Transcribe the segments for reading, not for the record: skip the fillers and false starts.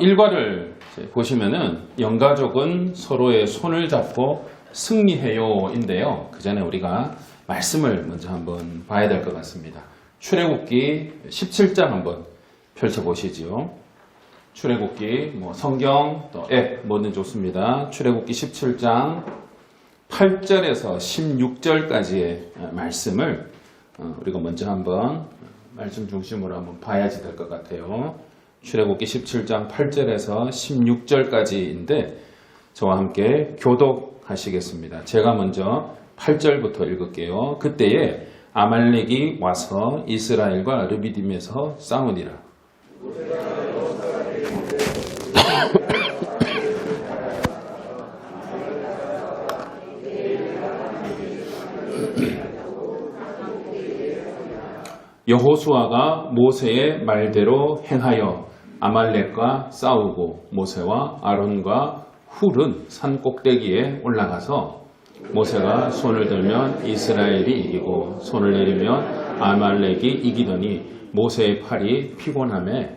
일과를 보시면은 영가족은 서로의 손을 잡고 승리해요 인데요. 그 전에 우리가 말씀을 먼저 한번 봐야 될 것 같습니다. 출애굽기 17장 한번 펼쳐보시지요. 출애굽기 성경 또 앱 뭐든 좋습니다. 출애굽기 17장 8절에서 16절까지의 말씀을 우리가 먼저 한번 말씀 중심으로 한번 봐야지 될 것 같아요. 출애굽기 17장 8절에서 16절까지인데 저와 함께 교독하시겠습니다. 제가 먼저 8절부터 읽을게요. 그때에 아말렉이 와서 이스라엘과 르비딤에서 싸우니라. 여호수아가 모세의 말대로 행하여 아말렉과 싸우고 모세와 아론과 훌은 산 꼭대기에 올라가서 모세가 손을 들면 이스라엘이 이기고 손을 내리면 아말렉이 이기더니 모세의 팔이 피곤하매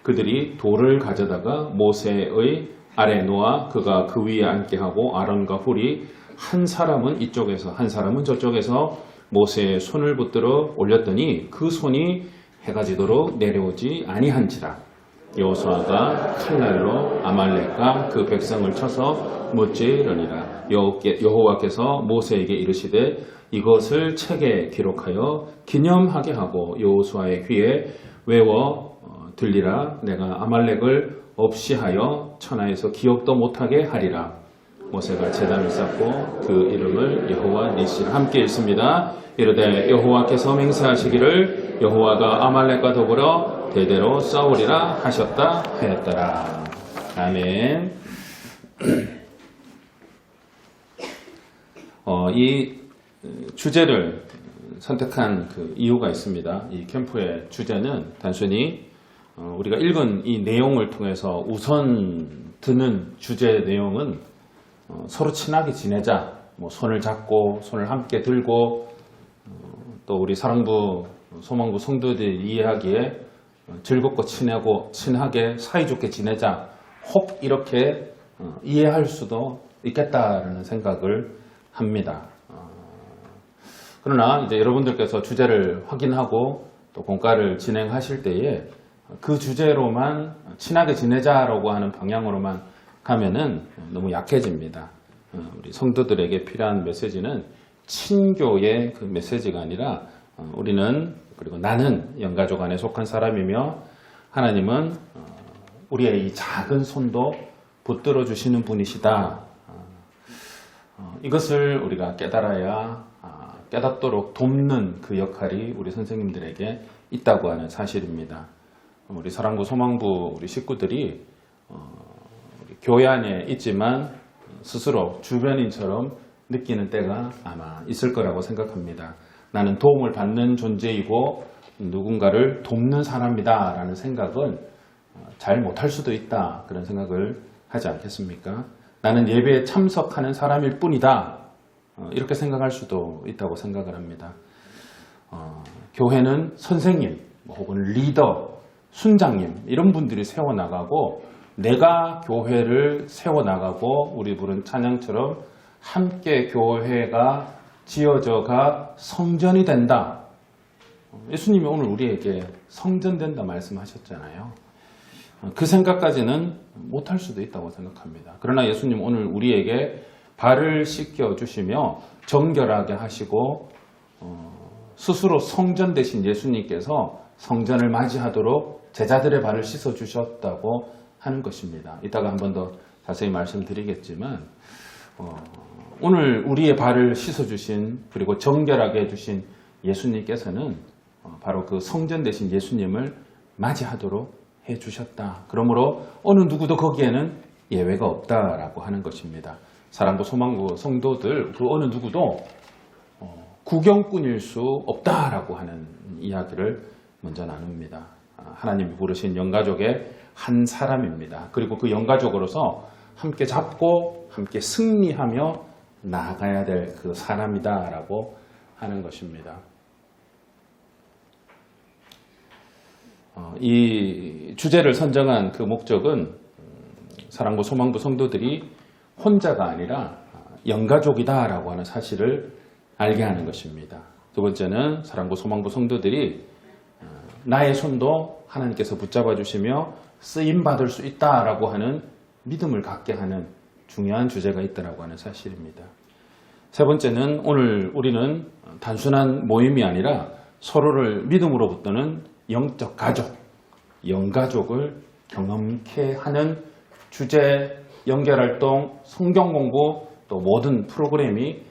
그들이 돌을 가져다가 모세의 아래 놓아 그가 그 위에 앉게 하고 아론과 훌이 한 사람은 이쪽에서 한 사람은 저쪽에서 모세의 손을 붙들어 올렸더니 그 손이 해가 지도록 내려오지 아니한지라. 여호수아가 칼날로 아말렉과 그 백성을 쳐서 무찌르니라. 여호와께서 모세에게 이르시되 이것을 책에 기록하여 기념하게 하고 여호수아의 귀에 외워 들리라. 내가 아말렉을 없이 하여 천하에서 기억도 못하게 하리라. 모세가 제단을 쌓고 그 이름을 여호와 니시라. 함께 읽습니다. 이르되 여호와께서 맹세하시기를 여호와가 아말렉과 더불어 대대로 싸우리라 하셨다 하였더라. 아멘. 이 주제를 선택한 그 이유가 있습니다. 이 캠프의 주제는 단순히 우리가 읽은 이 내용을 통해서 우선 드는 주제 내용은 서로 친하게 지내자, 손을 잡고 손을 함께 들고 또 우리 사랑부 소망부 성도들이 이해하기에 즐겁고 친하게 사이좋게 지내자, 혹 이렇게 이해할 수도 있겠다라는 생각을 합니다. 그러나 이제 여러분들께서 주제를 확인하고 또 공과를 진행하실 때에 그 주제로만 친하게 지내자라고 하는 방향으로만 가면은 너무 약해집니다. 우리 성도들에게 필요한 메시지는 친교의 그 메시지가 아니라 우리는 그리고 나는 영가족 안에 속한 사람이며 하나님은 우리의 이 작은 손도 붙들어 주시는 분이시다. 이것을 우리가 깨달아야 깨닫도록 돕는 그 역할이 우리 선생님들에게 있다고 하는 사실입니다. 우리 사랑부 소망부 우리 식구들이 우리 교회 안에 있지만 스스로 주변인처럼 느끼는 때가 아마 있을 거라고 생각합니다. 나는 도움을 받는 존재이고 누군가를 돕는 사람이다 라는 생각은 잘 못할 수도 있다, 그런 생각을 하지 않겠습니까? 나는 예배에 참석하는 사람일 뿐이다, 이렇게 생각할 수도 있다고 생각을 합니다. 교회는 선생님 혹은 리더, 순장님 이런 분들이 세워나가고 내가 교회를 세워나가고 우리 부른 찬양처럼 함께 교회가 지어져가 성전이 된다. 예수님이 오늘 우리에게 성전된다 말씀하셨잖아요. 그 생각까지는 못할 수도 있다고 생각합니다. 그러나 예수님 오늘 우리에게 발을 씻겨주시며 정결하게 하시고 스스로 성전 되신 예수님께서 성전을 맞이하도록 제자들의 발을 씻어주셨다고 하는 것입니다. 이따가 한 번 더 자세히 말씀드리겠지만 오늘 우리의 발을 씻어주신 그리고 정결하게 해주신 예수님께서는 바로 그 성전 되신 예수님을 맞이하도록 해주셨다. 그러므로 어느 누구도 거기에는 예외가 없다라고 하는 것입니다. 사랑부 소망부 성도들 그 어느 누구도 구경꾼일 수 없다라고 하는 이야기를 먼저 나눕니다. 하나님이 부르신 영가족의 한 사람입니다. 그리고 그 영가족으로서 함께 잡고 함께 승리하며 나아가야 될 그 사람이다라고 하는 것입니다. 이 주제를 선정한 그 목적은 사랑부 소망부 성도들이 혼자가 아니라 영가족이다라고 하는 사실을 알게 하는 것입니다. 두 번째는 사랑부 소망부 성도들이 나의 손도 하나님께서 붙잡아 주시며 쓰임받을 수 있다라고 하는 믿음을 갖게 하는 중요한 주제가 있다라고 하는 사실입니다. 세 번째는 오늘 우리는 단순한 모임이 아니라 서로를 믿음으로 붙드는 영적 가족, 영가족을 경험케 하는 주제, 연결활동, 성경 공부 또 모든 프로그램이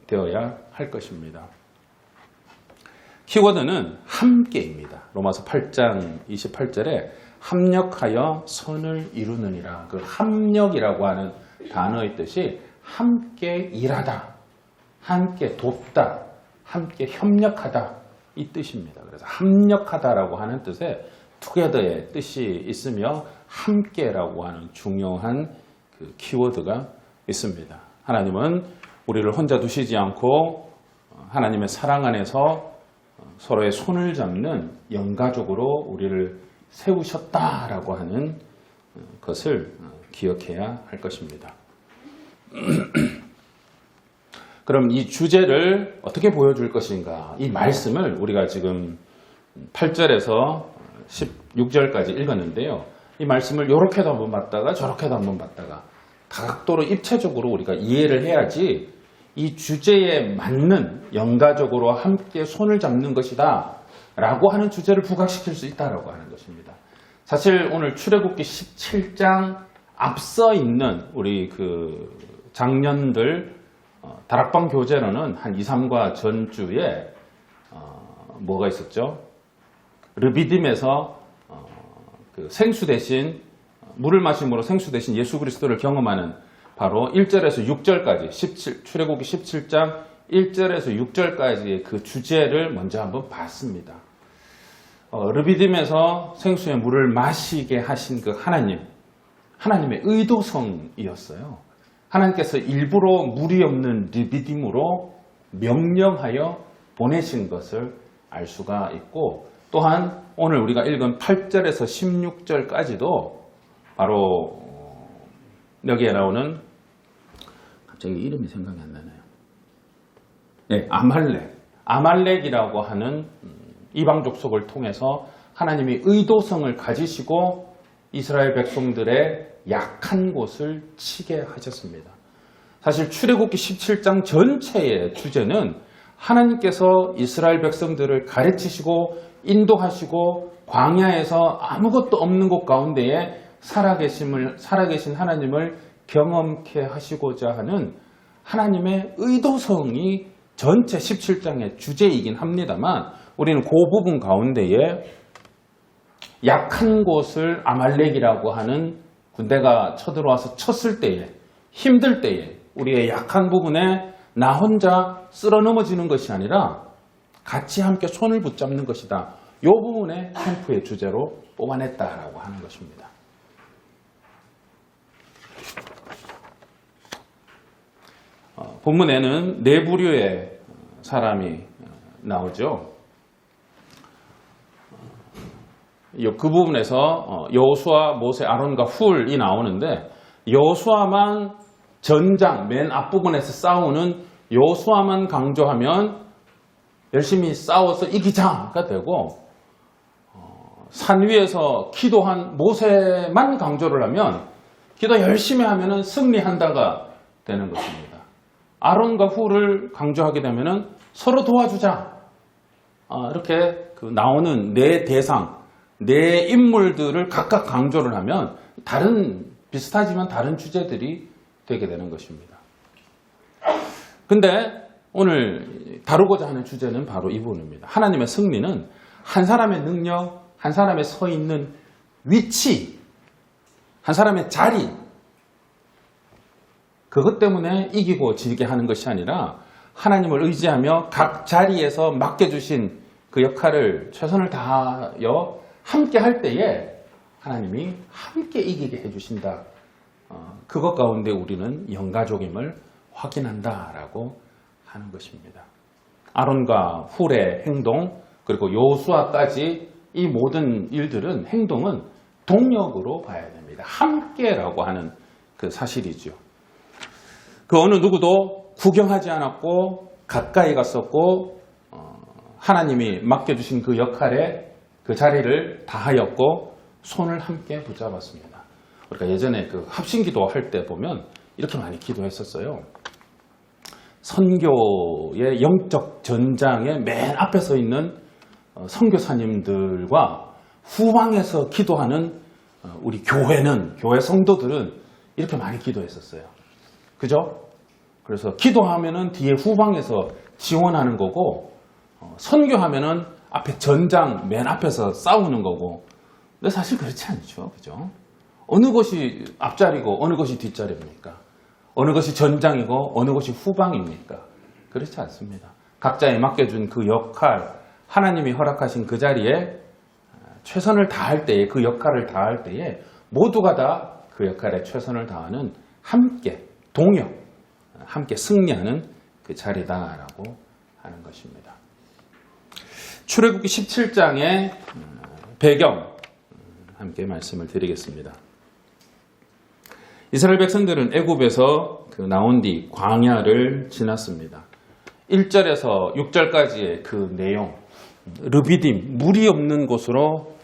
되어야 할 것입니다. 키워드는 함께입니다. 로마서 8장 28절에 합력하여 선을 이루느니라. 그 합력이라고 하는 단어의 뜻이 함께 일하다, 함께 돕다, 함께 협력하다 이 뜻입니다. 그래서 합력하다라고 하는 뜻에 together의 뜻이 있으며 함께라고 하는 중요한 그 키워드가 있습니다. 하나님은 우리를 혼자 두시지 않고 하나님의 사랑 안에서 서로의 손을 잡는 영가족으로 우리를 세우셨다라고 하는 것을 기억해야 할 것입니다. 그럼 이 주제를 어떻게 보여줄 것인가? 이 말씀을 우리가 지금 8절에서 16절까지 읽었는데요. 이 말씀을 이렇게도 한번 봤다가 저렇게도 한번 봤다가 다각도로 입체적으로 우리가 이해를 해야지 이 주제에 맞는 영가적으로 함께 손을 잡는 것이다 라고 하는 주제를 부각시킬 수 있다라고 하는 것입니다. 사실 오늘 출애굽기 17장 앞서 있는 우리 그 장년들 다락방 교재로는 한 2, 3과 전주에 뭐가 있었죠? 르비딤에서 그 생수 대신 물을 마심으로 생수 대신 예수 그리스도를 경험하는 바로 1절에서 6절까지 출애굽기 17장 1절에서 6절까지의 그 주제를 먼저 한번 봤습니다. 르비딤에서 생수의 물을 마시게 하신 그 하나님의 의도성이었어요. 하나님께서 일부러 물이 없는 르비딤으로 명령하여 보내신 것을 알 수가 있고, 또한 오늘 우리가 읽은 8절에서 16절까지도 바로 여기에 나오는, 갑자기 이름이 생각이 안 나네요. 네, 아말렉이라고 하는 이방 족속을 통해서 하나님이 의도성을 가지시고 이스라엘 백성들의 약한 곳을 치게 하셨습니다. 사실 출애굽기 17장 전체의 주제는 하나님께서 이스라엘 백성들을 가르치시고 인도하시고 광야에서 아무것도 없는 곳 가운데에 살아계신 하나님을 경험케 하시고자 하는 하나님의 의도성이 전체 17장의 주제이긴 합니다만, 우리는 그 부분 가운데에 약한 곳을 아말렉이라고 하는 군대가 쳐들어와서 쳤을 때에, 힘들 때에 우리의 약한 부분에 나 혼자 쓸어 넘어지는 것이 아니라 같이 함께 손을 붙잡는 것이다. 이 부분에 캠프의 주제로 뽑아냈다라고 하는 것입니다. 본문에는 네 부류의 사람이 나오죠. 그 부분에서 여호수아, 모세, 아론과 훌이 나오는데, 여호수아만 전장 맨 앞부분에서 싸우는 여호수아만 강조하면 열심히 싸워서 이기자가 되고, 산 위에서 기도한 모세만 강조를 하면 기도 열심히 하면 승리한다가 되는 것입니다. 아론과 훌을 강조하게 되면 서로 도와주자, 이렇게 나오는 네 대상, 네 인물들을 각각 강조를 하면 비슷하지만 다른 주제들이 되게 되는 것입니다. 근데 오늘 다루고자 하는 주제는 바로 이 부분입니다. 하나님의 승리는 한 사람의 능력, 한 사람의 서 있는 위치, 한 사람의 자리, 그것 때문에 이기고 지게 하는 것이 아니라 하나님을 의지하며 각 자리에서 맡겨주신 그 역할을 최선을 다하여 함께 할 때에 하나님이 함께 이기게 해주신다. 그것 가운데 우리는 영가족임을 확인한다라고 하는 것입니다. 아론과 훌의 행동, 그리고 여호수아까지 이 모든 일들은 행동은 동력으로 봐야 됩니다. 함께라고 하는 그 사실이죠. 그 어느 누구도 구경하지 않았고 가까이 갔었고 하나님이 맡겨주신 그 역할에 그 자리를 다하였고 손을 함께 붙잡았습니다. 우리가 예전에 그 합심기도 할 때 보면 이렇게 많이 기도했었어요. 선교의 영적 전장의 맨 앞에 서 있는 선교사님들과 후방에서 기도하는 우리 교회 성도들은 이렇게 많이 기도했었어요. 그죠? 그래서 기도하면은 뒤에 후방에서 지원하는 거고, 선교하면은 앞에 전장 맨 앞에서 싸우는 거고. 근데 사실 그렇지 않죠. 그죠? 어느 것이 앞자리고 어느 것이 뒷자리입니까? 어느 것이 전장이고 어느 것이 후방입니까? 그렇지 않습니다. 각자에 맡겨준 그 역할, 하나님이 허락하신 그 자리에 최선을 다할 때에, 그 역할을 다할 때에 모두가 다 그 역할에 최선을 다하는 함께, 동역, 함께 승리하는 그 자리다라고 하는 것입니다. 출애굽기 17장의 배경 함께 말씀을 드리겠습니다. 이스라엘 백성들은 애굽에서 나온 뒤 광야를 지났습니다. 1절에서 6절까지의 그 내용, 르비딤, 물이 없는 곳으로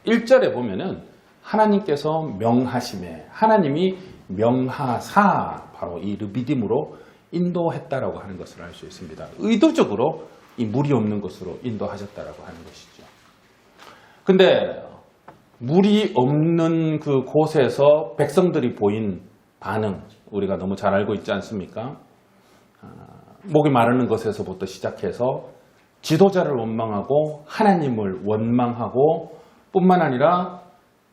1절에 보면은 하나님께서 명하심에, 하나님이 명하사 바로 이 르비딤으로 인도했다라고 하는 것을 알 수 있습니다. 의도적으로 이 물이 없는 곳으로 인도하셨다라고 하는 것이죠. 근데 물이 없는 그 곳에서 백성들이 보인 반응, 우리가 너무 잘 알고 있지 않습니까? 목이 마르는 것에서부터 시작해서 지도자를 원망하고 하나님을 원망하고 뿐만 아니라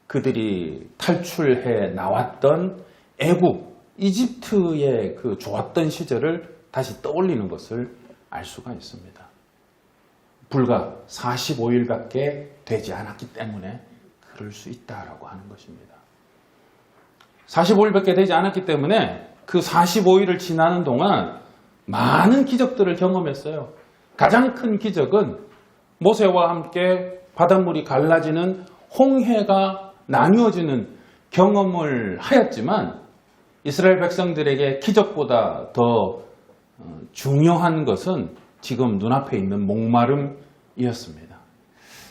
그들이 탈출해 나왔던 애굽, 이집트의 그 좋았던 시절을 다시 떠올리는 것을 알 수가 있습니다. 불과 45일밖에 되지 않았기 때문에 그럴 수 있다라고 하는 것입니다. 45일밖에 되지 않았기 때문에 그 45일을 지나는 동안 많은 기적들을 경험했어요. 가장 큰 기적은 모세와 함께 바닷물이 갈라지는 홍해가 나뉘어지는 경험을 하였지만 이스라엘 백성들에게 기적보다 더 중요한 것은 지금 눈앞에 있는 목마름이었습니다.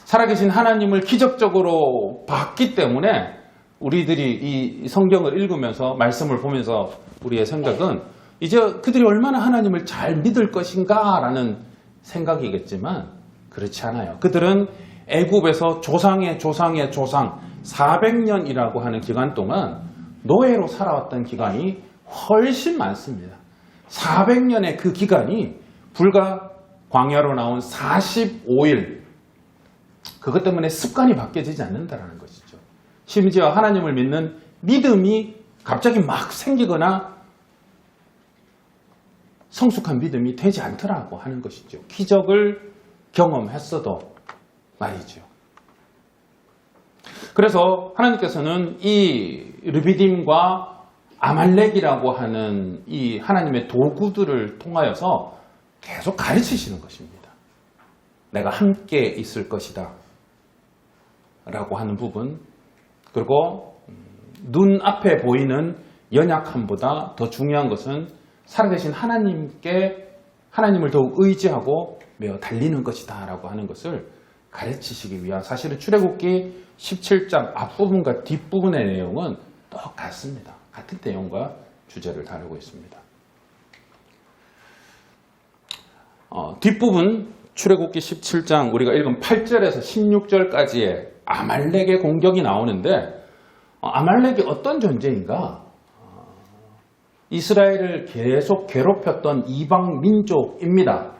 살아계신 하나님을 기적적으로 봤기 때문에 우리들이 이 성경을 읽으면서 말씀을 보면서 우리의 생각은 이제 그들이 얼마나 하나님을 잘 믿을 것인가 라는 생각이겠지만 그렇지 않아요. 그들은 애굽에서 조상의 조상의 조상 400년이라고 하는 기간 동안 노예로 살아왔던 기간이 훨씬 많습니다. 400년의 그 기간이 불과 광야로 나온 45일, 그것 때문에 습관이 바뀌어지지 않는다는 것이죠. 심지어 하나님을 믿는 믿음이 갑자기 막 생기거나 성숙한 믿음이 되지 않더라고 하는 것이죠. 기적을 경험했어도 말이죠. 그래서 하나님께서는 이 르비딤과 아말렉이라고 하는 이 하나님의 도구들을 통하여서 계속 가르치시는 것입니다. 내가 함께 있을 것이다 라고 하는 부분, 그리고 눈앞에 보이는 연약함보다 더 중요한 것은 살아계신 하나님을 더욱 의지하고 매어 달리는 것이다 라고 하는 것을 가르치시기 위한, 사실은 출애굽기 17장 앞부분과 뒷부분의 내용은 똑같습니다. 같은 내용과 주제를 다루고 있습니다. 뒷부분 출애굽기 17장 우리가 읽은 8절에서 16절까지의 아말렉의 공격이 나오는데, 아말렉이 어떤 존재인가? 이스라엘을 계속 괴롭혔던 이방 민족입니다.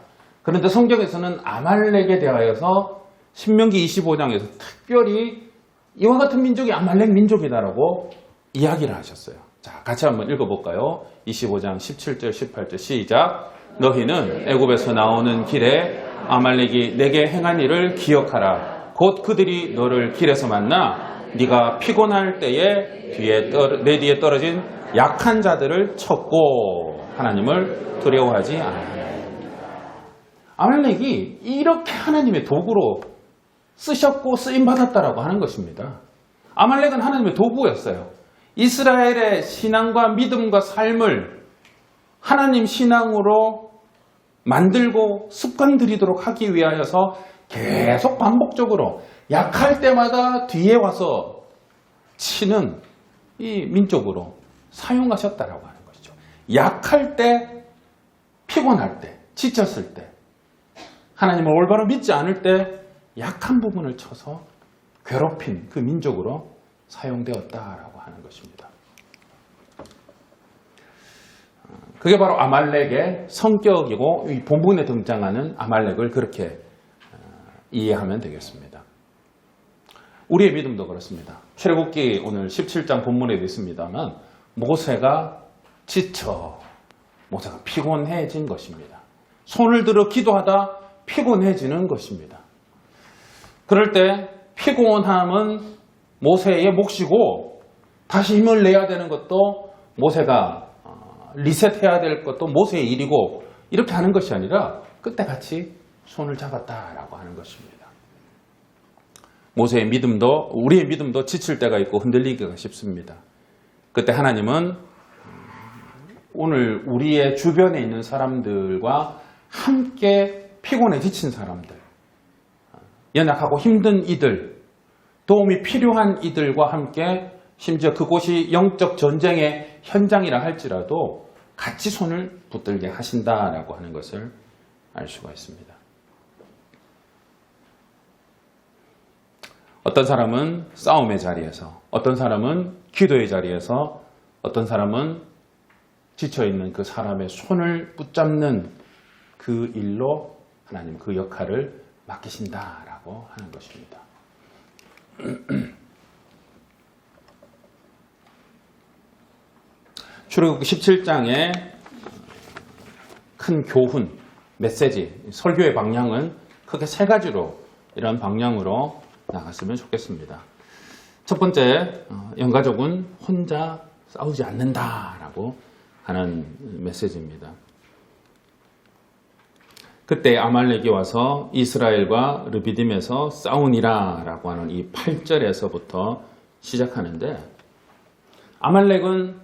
그런데 성경에서는 아말렉에 대하여서 신명기 25장에서 특별히 이와 같은 민족이 아말렉 민족이다라고 이야기를 하셨어요. 자, 같이 한번 읽어볼까요? 25장 17절 18절 시작. 너희는 애굽에서 나오는 길에 아말렉이 내게 행한 일을 기억하라. 곧 그들이 너를 길에서 만나 네가 피곤할 때에 내 뒤에 떨어진 약한 자들을 쳤고 하나님을 두려워하지 않아. 아말렉이 이렇게 하나님의 도구로 쓰셨고 쓰임받았다라고 하는 것입니다. 아말렉은 하나님의 도구였어요. 이스라엘의 신앙과 믿음과 삶을 하나님 신앙으로 만들고 습관 들이도록 하기 위하여서 계속 반복적으로 약할 때마다 뒤에 와서 치는 이 민족으로 사용하셨다라고 하는 것이죠. 약할 때, 피곤할 때, 지쳤을 때, 하나님을 올바로 믿지 않을 때 약한 부분을 쳐서 괴롭힌 그 민족으로 사용되었다라고 하는 것입니다. 그게 바로 아말렉의 성격이고 이 본문에 등장하는 아말렉을 그렇게 이해하면 되겠습니다. 우리의 믿음도 그렇습니다. 출애굽기 오늘 17장 본문에도 있습니다만 모세가 지쳐 모세가 피곤해진 것입니다. 손을 들어 기도하다 피곤해지는 것입니다. 그럴 때 피곤함은 모세의 몫이고 다시 힘을 내야 되는 것도 모세가 리셋해야 될 것도 모세의 일이고 이렇게 하는 것이 아니라 그때같이 손을 잡았다라고 하는 것입니다. 모세의 믿음도 우리의 믿음도 지칠 때가 있고 흔들리기가 쉽습니다. 그때 하나님은 오늘 우리의 주변에 있는 사람들과 함께 피곤해 지친 사람들, 연약하고 힘든 이들, 도움이 필요한 이들과 함께 심지어 그곳이 영적 전쟁의 현장이라 할지라도 같이 손을 붙들게 하신다라고 하는 것을 알 수가 있습니다. 어떤 사람은 싸움의 자리에서, 어떤 사람은 기도의 자리에서, 어떤 사람은 지쳐있는 그 사람의 손을 붙잡는 그 일로 하나님 그 역할을 맡기신다라고 하는 것입니다. 출애굽기 17장의 큰 교훈, 메시지, 설교의 방향은 크게 세 가지로 이런 방향으로 나갔으면 좋겠습니다. 첫 번째, 영가족은 혼자 싸우지 않는다라고 하는 메시지입니다. 그때 아말렉이 와서 이스라엘과 르비딤에서 싸우니라 라고 하는 이 8절에서부터 시작하는데 아말렉은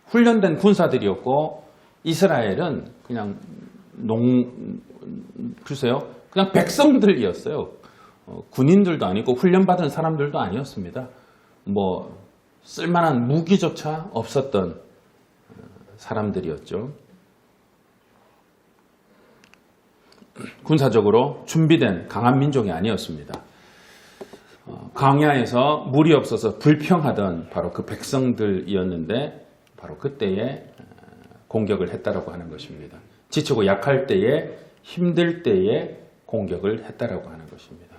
훈련된 군사들이었고 이스라엘은 그냥 글쎄요, 그냥 백성들이었어요. 군인들도 아니고 훈련받은 사람들도 아니었습니다. 뭐 쓸만한 무기조차 없었던 사람들이었죠. 군사적으로 준비된 강한 민족이 아니었습니다. 광야에서 물이 없어서 불평하던 바로 그 백성들이었는데 바로 그때에 공격을 했다라고 하는 것입니다. 지치고 약할 때에 힘들 때에 공격을 했다라고 하는 것입니다.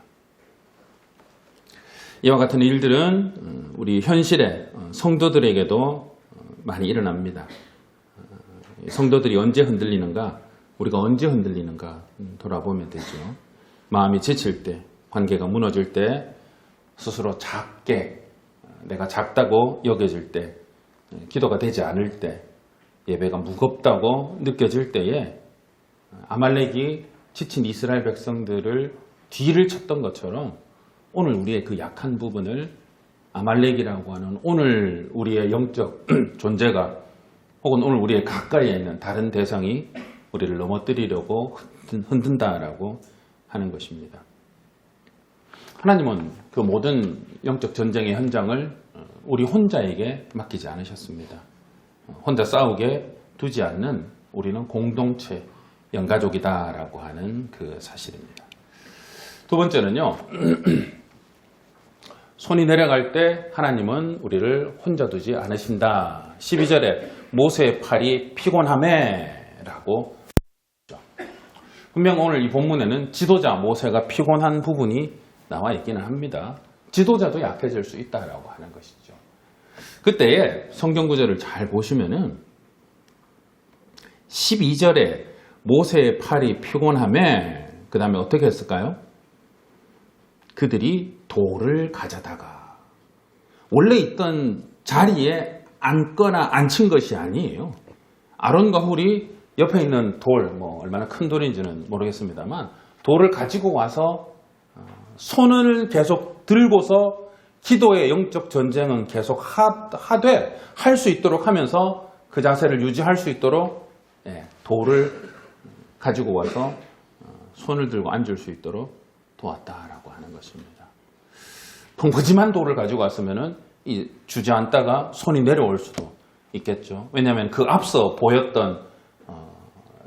이와 같은 일들은 우리 현실의 성도들에게도 많이 일어납니다. 성도들이 언제 흔들리는가? 우리가 언제 흔들리는가 돌아보면 되죠. 마음이 지칠 때, 관계가 무너질 때, 스스로 작게, 내가 작다고 여겨질 때, 기도가 되지 않을 때, 예배가 무겁다고 느껴질 때에 아말렉이 지친 이스라엘 백성들을 뒤를 쳤던 것처럼 오늘 우리의 그 약한 부분을 아말렉이라고 하는 오늘 우리의 영적 존재가 혹은 오늘 우리의 가까이에 있는 다른 대상이 우리를 넘어뜨리려고 흔든다라고 하는 것입니다. 하나님은 그 모든 영적 전쟁의 현장을 우리 혼자에게 맡기지 않으셨습니다. 혼자 싸우게 두지 않는 우리는 공동체, 영가족이다라고 하는 그 사실입니다. 두 번째는요. 손이 내려갈 때 하나님은 우리를 혼자 두지 않으신다. 12절에 모세의 팔이 피곤하매라고 했죠. 분명 오늘 이 본문에는 지도자 모세가 피곤한 부분이 나와 있기는 합니다. 지도자도 약해질 수 있다라고 하는 것이죠. 그때에 성경 구절을 잘 보시면은 12절에 모세의 팔이 피곤하매 그 다음에 어떻게 했을까요? 그들이 돌을 가져다가 원래 있던 자리에 앉거나 앉힌 것이 아니에요. 아론과 훌이 옆에 있는 돌, 뭐 얼마나 큰 돌인지는 모르겠습니다만 돌을 가지고 와서 손을 계속 들고서 기도의 영적 전쟁은 계속 하되 할 수 있도록 하면서 그 자세를 유지할 수 있도록 돌을 가지고 와서 손을 들고 앉을 수 있도록 도왔다라고 하는 것입니다. 펑퍼짐한 돌을 가지고 왔으면은 주저앉다가 손이 내려올 수도 있겠죠. 왜냐하면 그 앞서 보였던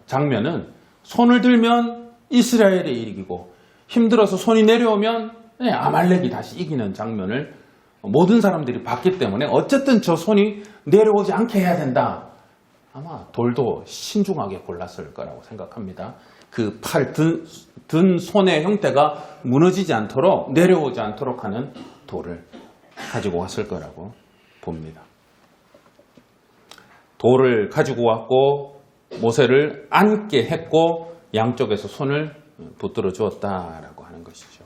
장면은 손을 들면 이스라엘이 이기고 힘들어서 손이 내려오면 아말렉이 다시 이기는 장면을 모든 사람들이 봤기 때문에 어쨌든 저 손이 내려오지 않게 해야 된다. 아마 돌도 신중하게 골랐을 거라고 생각합니다. 그 든 손의 형태가 무너지지 않도록 내려오지 않도록 하는 돌을 가지고 왔을 거라고 봅니다. 돌을 가지고 왔고 모세를 앉게 했고 양쪽에서 손을 붙들어 주었다라고 하는 것이죠.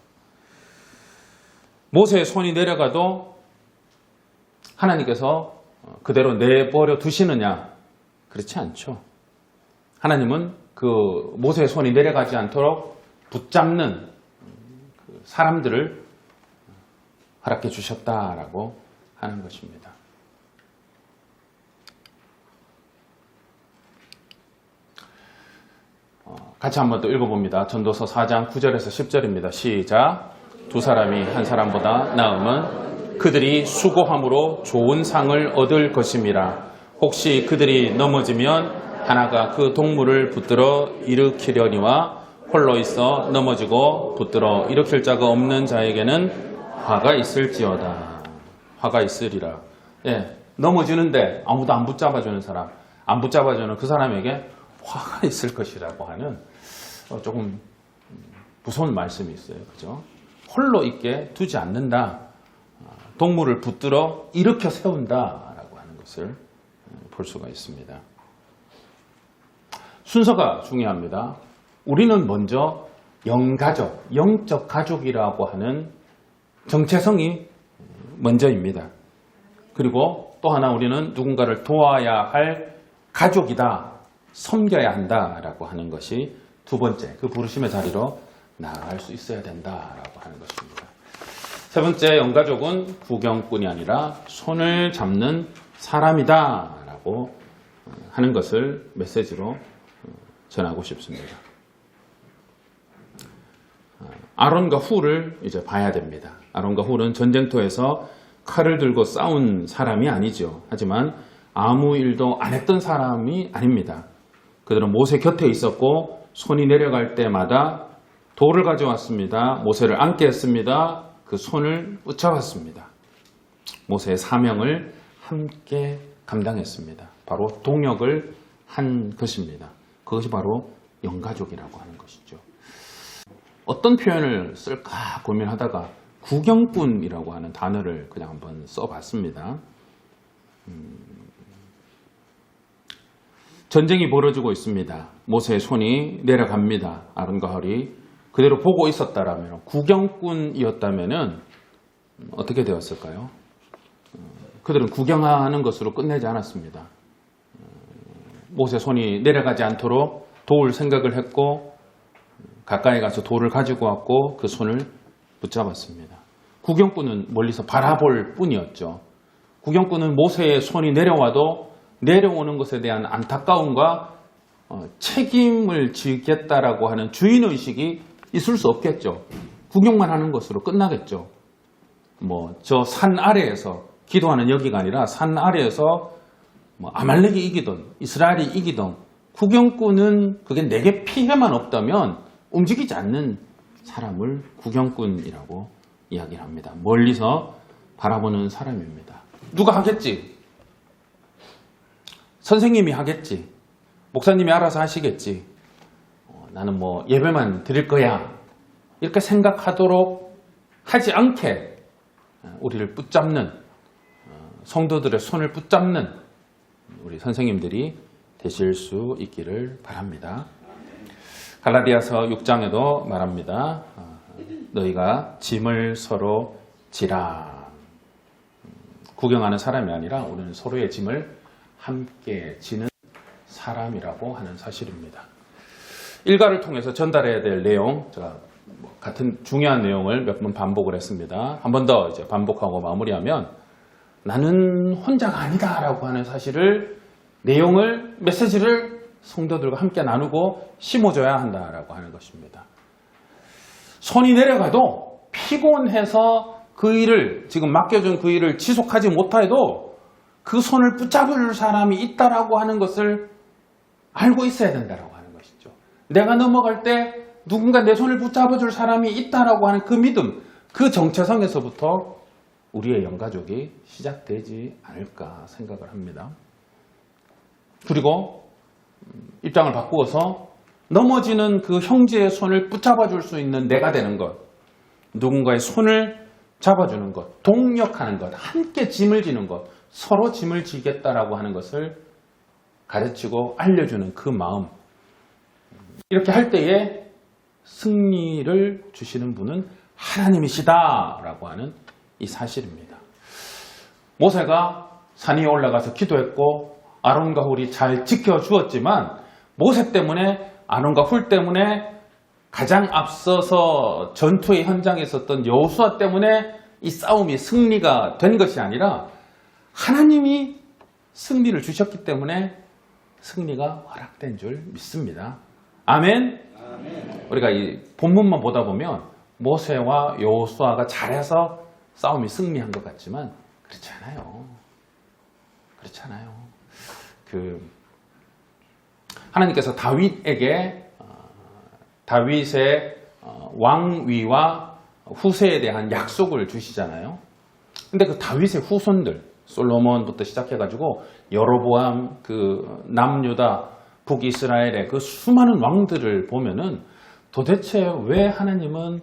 모세의 손이 내려가도 하나님께서 그대로 내버려 두시느냐? 그렇지 않죠. 하나님은 그 모세의 손이 내려가지 않도록 붙잡는 사람들을 허락해 주셨다라고 하는 것입니다. 같이 한번 또 읽어봅니다. 전도서 4장 9절에서 10절입니다. 시작. 두 사람이 한 사람보다 나음은 그들이 수고함으로 좋은 상을 얻을 것임이라. 혹시 그들이 넘어지면 하나가 그 동물을 붙들어 일으키려니와 홀로 있어 넘어지고 붙들어 일으킬 자가 없는 자에게는 화가 있을지어다. 화가 있으리라. 넘어지는데 아무도 안 붙잡아주는 사람, 안 붙잡아주는 그 사람에게 화가 있을 것이라고 하는 조금 무서운 말씀이 있어요. 그죠? 홀로 있게 두지 않는다. 동물을 붙들어 일으켜 세운다라고 하는 것을 볼 수가 있습니다. 순서가 중요합니다. 우리는 먼저 영가족, 영적 가족이라고 하는 정체성이 먼저입니다. 그리고 또 하나 우리는 누군가를 도와야 할 가족이다, 섬겨야 한다라고 하는 것이 두 번째, 그 부르심의 자리로 나아갈 수 있어야 된다라고 하는 것입니다. 세 번째, 영가족은 구경꾼이 아니라 손을 잡는 사람이다라고 하는 것을 메시지로 전하고 싶습니다. 아론과 훌을 이제 봐야 됩니다. 아론과 훌은 전쟁터에서 칼을 들고 싸운 사람이 아니죠. 하지만 아무 일도 안 했던 사람이 아닙니다. 그들은 모세 곁에 있었고 손이 내려갈 때마다 돌을 가져왔습니다. 모세를 앉게 했습니다. 그 손을 붙잡았습니다. 모세의 사명을 함께 감당했습니다. 바로 동역을 한 것입니다. 그것이 바로 영가족이라고 하는 것이죠. 어떤 표현을 쓸까 고민하다가 구경꾼이라고 하는 단어를 그냥 한번 써봤습니다. 전쟁이 벌어지고 있습니다. 모세의 손이 내려갑니다. 아론과 훌이 그대로 보고 있었다라면, 구경꾼이었다면 어떻게 되었을까요? 그들은 구경하는 것으로 끝내지 않았습니다. 모세 손이 내려가지 않도록 도울 생각을 했고 가까이 가서 돌을 가지고 왔고 그 손을 붙잡았습니다. 구경꾼은 멀리서 바라볼 뿐이었죠. 구경꾼은 모세의 손이 내려와도 내려오는 것에 대한 안타까움과 책임을 지겠다라고 하는 주인의식이 있을 수 없겠죠. 구경만 하는 것으로 끝나겠죠. 저 산 아래에서 기도하는 여기가 아니라 산 아래에서 아말렉이 이기든 이스라엘이 이기든 구경꾼은 그게 내게 피해만 없다면 움직이지 않는 사람을 구경꾼이라고 이야기를 합니다. 멀리서 바라보는 사람입니다. 누가 하겠지? 선생님이 하겠지. 목사님이 알아서 하시겠지. 나는 예배만 드릴 거야. 이렇게 생각하도록 하지 않게 우리를 붙잡는, 성도들의 손을 붙잡는 우리 선생님들이 되실 수 있기를 바랍니다. 갈라디아서 6장에도 말합니다. 너희가 짐을 서로 지라. 구경하는 사람이 아니라 우리는 서로의 짐을 함께 지는 사람이라고 하는 사실입니다. 일가를 통해서 전달해야 될 내용 제가 같은 중요한 내용을 몇 번 반복을 했습니다. 한 번 더 이제 반복하고 마무리하면 나는 혼자가 아니다라고 하는 사실을 내용을 메시지를 성도들과 함께 나누고 심어줘야 한다라고 하는 것입니다. 손이 내려가도 피곤해서 그 일을 지금 맡겨준 그 일을 지속하지 못해도 그 손을 붙잡을 사람이 있다라고 하는 것을 알고 있어야 된다라고 하는 것이죠. 내가 넘어갈 때 누군가 내 손을 붙잡아줄 사람이 있다라고 하는 그 믿음, 그 정체성에서부터 우리의 영가족이 시작되지 않을까 생각을 합니다. 그리고 입장을 바꾸어서 넘어지는 그 형제의 손을 붙잡아줄 수 있는 내가 되는 것, 누군가의 손을 잡아주는 것, 동력하는 것, 함께 짐을 지는 것, 서로 짐을 지겠다라고 하는 것을 가르치고 알려주는 그 마음, 이렇게 할 때에 승리를 주시는 분은 하나님이시다라고 하는 이 사실입니다. 모세가 산 위에 올라가서 기도했고 아론과 훌이 잘 지켜주었지만 모세 때문에, 아론과 훌 때문에, 가장 앞서서 전투의 현장에 있었던 여호수아 때문에 이 싸움이 승리가 된 것이 아니라 하나님이 승리를 주셨기 때문에 승리가 허락된 줄 믿습니다. 아멘. 아멘. 우리가 이 본문만 보다 보면 모세와 여호수아가 잘해서 싸움이 승리한 것 같지만 그렇지 않아요. 그렇지 않아요. 하나님께서 다윗에게 다윗의 왕위와 후세에 대한 약속을 주시잖아요. 근데 그 다윗의 후손들, 솔로몬부터 시작해가지고 여로보암, 그 남유다, 북이스라엘의 그 수많은 왕들을 보면은 도대체 왜 하나님은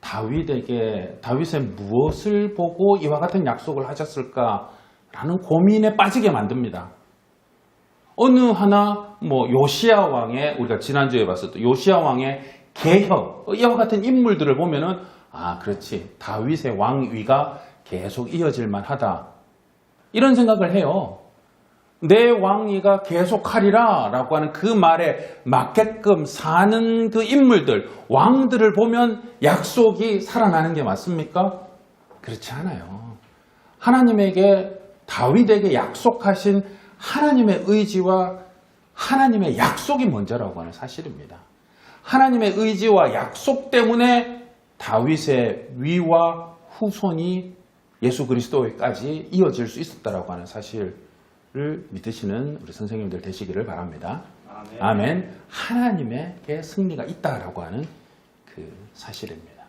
다윗의 무엇을 보고 이와 같은 약속을 하셨을까라는 고민에 빠지게 만듭니다. 어느 하나 요시야 왕의, 우리가 지난주에 봤었던 요시야 왕의 개혁, 이와 같은 인물들을 보면은 그렇지, 다윗의 왕위가 계속 이어질 만하다, 이런 생각을 해요. 내 왕위가 계속하리라 라고 하는 그 말에 맞게끔 사는 그 인물들, 왕들을 보면 약속이 살아나는 게 맞습니까? 그렇지 않아요. 하나님에게, 다윗에게 약속하신 하나님의 의지와 하나님의 약속이 먼저라고 하는 사실입니다. 하나님의 의지와 약속 때문에 다윗의 위와 후손이 예수 그리스도에까지 이어질 수 있었다라고 하는 사실을 믿으시는 우리 선생님들 되시기를 바랍니다. 아멘. 아멘. 하나님에게 승리가 있다라고 하는 그 사실입니다.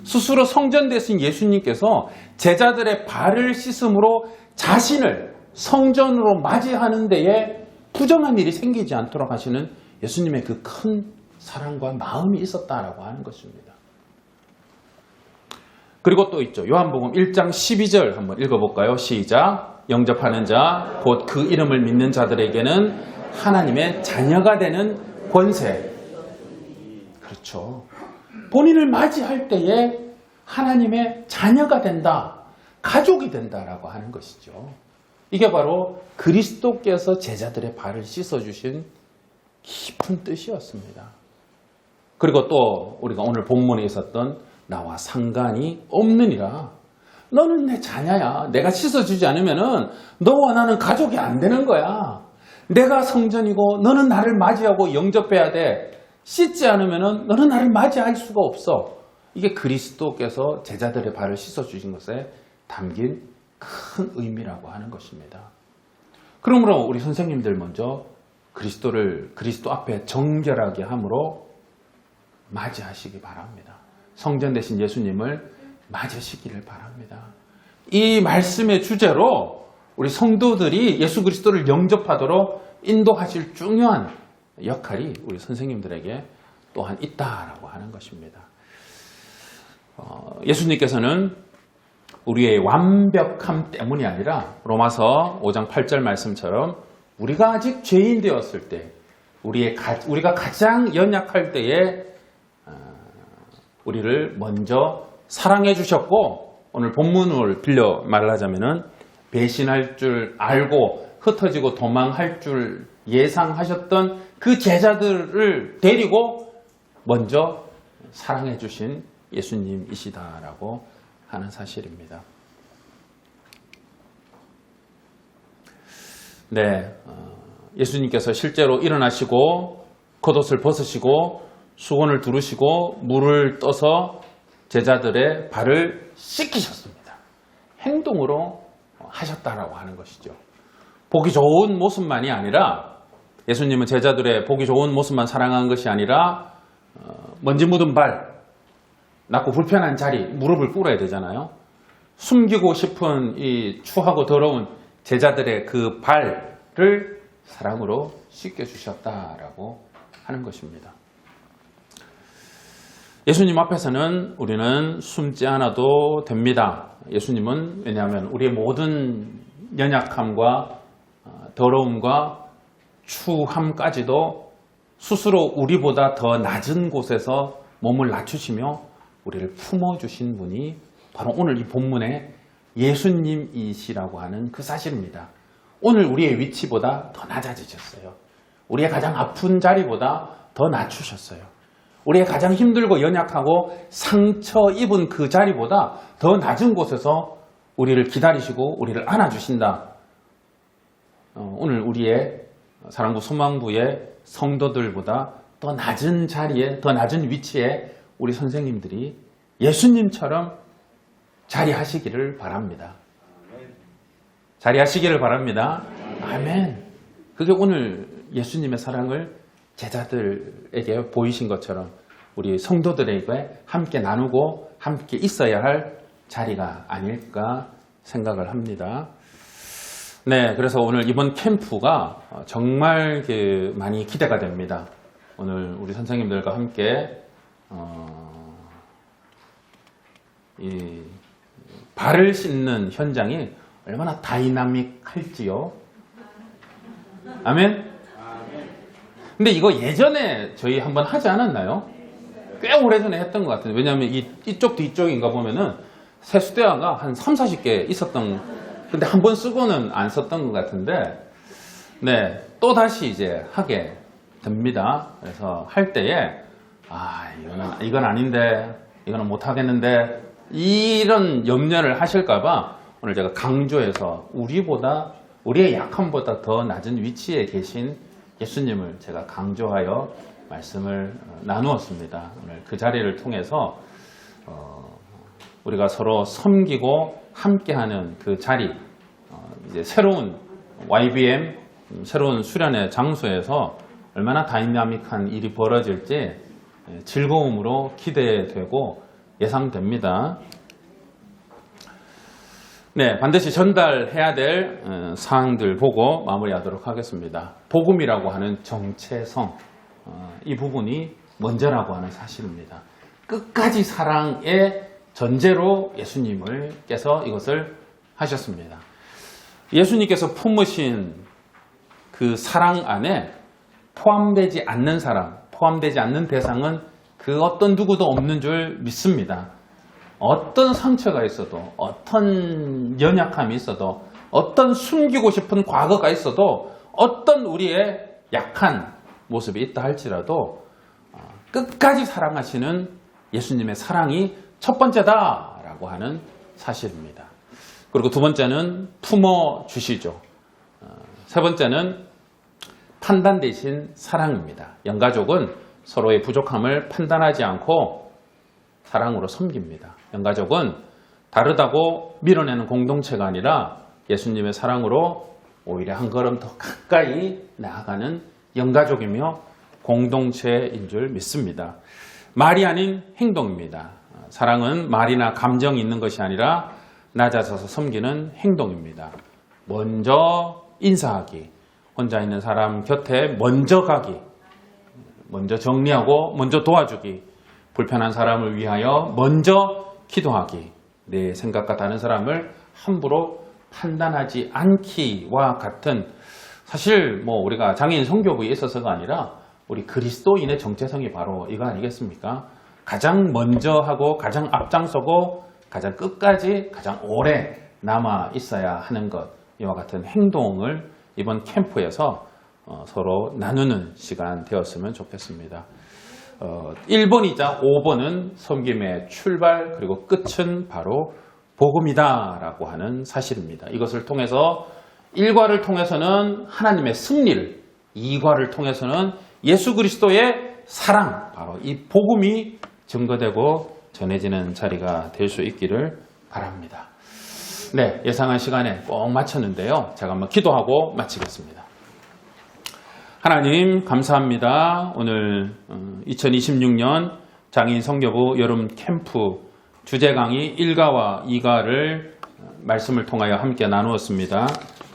스스로 성전 되신 예수님께서 제자들의 발을 씻음으로 자신을 성전으로 맞이하는 데에 부정한 일이 생기지 않도록 하시는 예수님의 그 큰 사랑과 마음이 있었다라고 하는 것입니다. 그리고 또 있죠. 요한복음 1장 12절 한번 읽어볼까요? 시작. 영접하는 자, 곧 그 이름을 믿는 자들에게는 하나님의 자녀가 되는 권세. 그렇죠. 본인을 맞이할 때에 하나님의 자녀가 된다, 가족이 된다라고 하는 것이죠. 이게 바로 그리스도께서 제자들의 발을 씻어주신 깊은 뜻이었습니다. 그리고 또 우리가 오늘 본문에 있었던 나와 상관이 없느니라. 너는 내 자녀야. 내가 씻어주지 않으면은 너와 나는 가족이 안 되는 거야. 내가 성전이고 너는 나를 맞이하고 영접해야 돼. 씻지 않으면은 너는 나를 맞이할 수가 없어. 이게 그리스도께서 제자들의 발을 씻어주신 것에 담긴 큰 의미라고 하는 것입니다. 그러므로 우리 선생님들 먼저 그리스도 앞에 정결하게 함으로 맞이하시기 바랍니다. 성전 되신 예수님을 맞으시기를 바랍니다. 이 말씀의 주제로 우리 성도들이 예수 그리스도를 영접하도록 인도하실 중요한 역할이 우리 선생님들에게 또한 있다라고 하는 것입니다. 예수님께서는 우리의 완벽함 때문이 아니라 로마서 5장 8절 말씀처럼 우리가 아직 죄인 되었을 때, 우리가 가장 연약할 때에 우리를 먼저 사랑해 주셨고, 오늘 본문을 빌려 말하자면은 배신할 줄 알고 흩어지고 도망할 줄 예상하셨던 그 제자들을 데리고 먼저 사랑해 주신 예수님이시다라고 하는 사실입니다. 네, 예수님께서 실제로 일어나시고 겉옷을 벗으시고 수건을 두르시고 물을 떠서 제자들의 발을 씻기셨습니다. 행동으로 하셨다라고 하는 것이죠. 보기 좋은 모습만이 아니라, 예수님은 제자들의 보기 좋은 모습만 사랑한 것이 아니라 먼지 묻은 발, 낮고 불편한 자리, 무릎을 꿇어야 되잖아요. 숨기고 싶은 이 추하고 더러운 제자들의 그 발을 사랑으로 씻겨주셨다라고 하는 것입니다. 예수님 앞에서는 우리는 숨지 않아도 됩니다. 예수님은 왜냐하면 우리의 모든 연약함과 더러움과 추함까지도 스스로 우리보다 더 낮은 곳에서 몸을 낮추시며 우리를 품어주신 분이 바로 오늘 이 본문의 예수님이시라고 하는 그 사실입니다. 오늘 우리의 위치보다 더 낮아지셨어요. 우리의 가장 아픈 자리보다 더 낮추셨어요. 우리의 가장 힘들고 연약하고 상처 입은 그 자리보다 더 낮은 곳에서 우리를 기다리시고 우리를 안아주신다. 오늘 우리의 사랑부 소망부의 성도들보다 더 낮은 자리에, 더 낮은 위치에 우리 선생님들이 예수님처럼 자리하시기를 바랍니다. 자리하시기를 바랍니다. 아멘. 그게 오늘 예수님의 사랑을 제자들에게 보이신 것처럼 우리 성도들에게 함께 나누고 함께 있어야 할 자리가 아닐까 생각을 합니다. 네, 그래서 오늘 이번 캠프가 정말 많이 기대가 됩니다. 오늘 우리 선생님들과 함께 이 발을 씻는 현장이 얼마나 다이나믹할지요. 아멘. 근데 이거 예전에 저희 한번 하지 않았나요? 꽤 오래전에 했던 것 같은데, 왜냐하면 이쪽 뒤쪽인가 보면은 세수대야가 한 30-40개 있었던, 근데 한 번 쓰고는 안 썼던 것 같은데, 네, 또 다시 이제 하게 됩니다. 그래서 할 때에 이건 아닌데, 이거는 못 하겠는데, 이런 염려를 하실까봐 오늘 제가 강조해서 우리의 약함보다 더 낮은 위치에 계신 예수님을 제가 강조하여 말씀을 나누었습니다. 오늘 그 자리를 통해서 우리가 서로 섬기고 함께하는 그 자리, 이제 새로운 YBM, 새로운 수련의 장소에서 얼마나 다이나믹한 일이 벌어질지 즐거움으로 기대되고 예상됩니다. 네, 반드시 전달해야 될 사항들 보고 마무리하도록 하겠습니다. 복음이라고 하는 정체성, 이 부분이 먼저라고 하는 사실입니다. 끝까지 사랑의 전제로 예수님께서 이것을 하셨습니다. 예수님께서 품으신 그 사랑 안에 포함되지 않는 사람, 포함되지 않는 대상은 그 어떤 누구도 없는 줄 믿습니다. 어떤 상처가 있어도, 어떤 연약함이 있어도, 어떤 숨기고 싶은 과거가 있어도, 어떤 우리의 약한 모습이 있다 할지라도 끝까지 사랑하시는 예수님의 사랑이 첫 번째다라고 하는 사실입니다. 그리고 두 번째는 품어주시죠. 세 번째는 판단 대신 사랑입니다. 영가족은 서로의 부족함을 판단하지 않고 사랑으로 섬깁니다. 영가족은 다르다고 밀어내는 공동체가 아니라 예수님의 사랑으로 오히려 한 걸음 더 가까이 나아가는 영가족이며 공동체인 줄 믿습니다. 말이 아닌 행동입니다. 사랑은 말이나 감정이 있는 것이 아니라 낮아져서 섬기는 행동입니다. 먼저 인사하기, 혼자 있는 사람 곁에 먼저 가기, 먼저 정리하고 먼저 도와주기, 불편한 사람을 위하여 먼저 기도하기, 내 생각과 다른 사람을 함부로 판단하지 않기와 같은, 사실 우리가 장애인 선교부에 있어서가 아니라 우리 그리스도인의 정체성이 바로 이거 아니겠습니까? 가장 먼저 하고 가장 앞장서고 가장 끝까지 가장 오래 남아 있어야 하는 것, 이와 같은 행동을 이번 캠프에서 서로 나누는 시간 되었으면 좋겠습니다. 1번이자 5번은 섬김의 출발 그리고 끝은 바로 복음이다 라고 하는 사실입니다. 이것을 통해서 1과를 통해서는 하나님의 승리를, 2과를 통해서는 예수 그리스도의 사랑, 바로 이 복음이 증거되고 전해지는 자리가 될 수 있기를 바랍니다. 네, 예상한 시간에 꼭 마쳤는데요. 제가 한번 기도하고 마치겠습니다. 하나님 감사합니다. 오늘 2026년 장애인 선교부 여름 캠프 주제 강의 1가와 2가를 말씀을 통하여 함께 나누었습니다.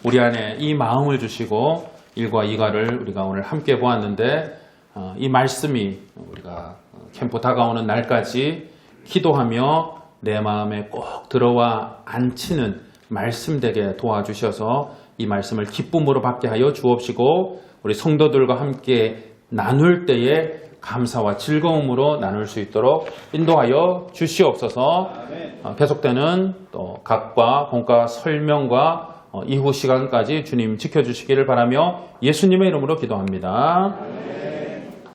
우리 안에 이 마음을 주시고 1과 2가를 우리가 오늘 함께 보았는데 이 말씀이 우리가 캠프 다가오는 날까지 기도하며 내 마음에 꼭 들어와 앉히는 말씀 되게 도와주셔서 이 말씀을 기쁨으로 받게 하여 주옵시고 우리 성도들과 함께 나눌 때에 감사와 즐거움으로 나눌 수 있도록 인도하여 주시옵소서. 계속되는 또 각과 본과 설명과 이후 시간까지 주님 지켜주시기를 바라며 예수님의 이름으로 기도합니다.